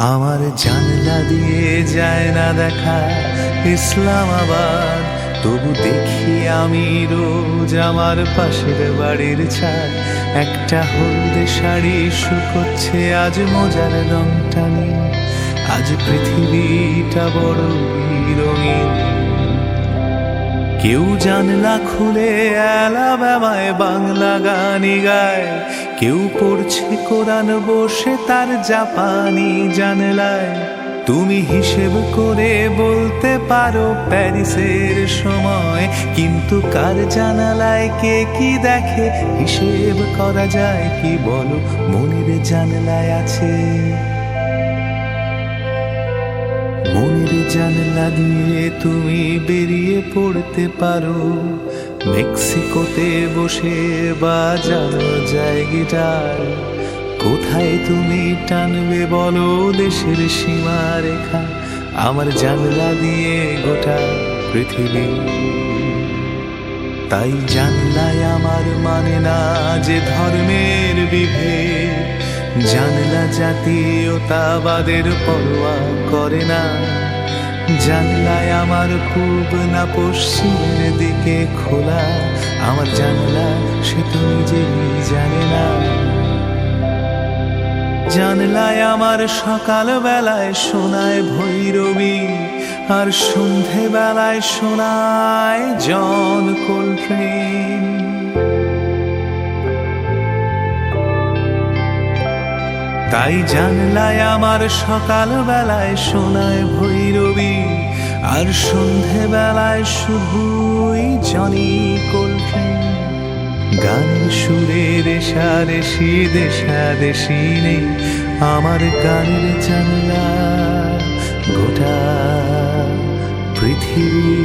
আমার জানলা দিয়ে যায় না দেখা ইসলামাবাদ, তবু দেখি আমি রোজ আমার পাশের বাড়ির ছাদ। একটা হলদে শাড়ি শুকোচ্ছে আজ মোজার রংটা নীল, আজ পৃথিবীটা বড় রঙিন। কেউ জানলা খুলে অ্যালাবামায় বাংলা গানি গায়, কেউ পড়ছে কোরআন বসে তার জাপানি জানলায়। তুমি হিসেব করে বলতে পারো প্যারিসের সময়, কিন্তু কার জানালায় কে কি দেখে হিসেব করা যায় কি বলো? মনের জানলায় আছে, মনের জানলা দিয়ে তুমি বেরিয়ে পড়তে পারো। মেক্সিকোতে বসে বাজানো যায় গিটার, কোথায় তুমি টানবে বলো দেশের সীমারেখা? আমার জানলা দিয়ে গোটা পৃথিবী। তাই জানলায় আমার মানে না যে ধর্মের বিভেদ, জানলা জাতীয়তাবাদের পরোয়া করে না। জানলায় আমার পূব না পশ্চিমের দিকে খোলা, আমার জানলা সে তো নিজেই জানে না। জানলায় আমার সকাল বেলায় শোনায় ভৈরবী, আর সন্ধে বেলায় শোনায় জন কোলট্রেন। তাই জানলায় আমার সকাল বেলায় শোনায় ভৈরবী, আর সন্ধে বেলায় শুধুই জনি কোলট্রেন। গানের সুরে রেশারেশি দেশাদেশি নেই, আমার গানের জানলা গোটা পৃথিবী।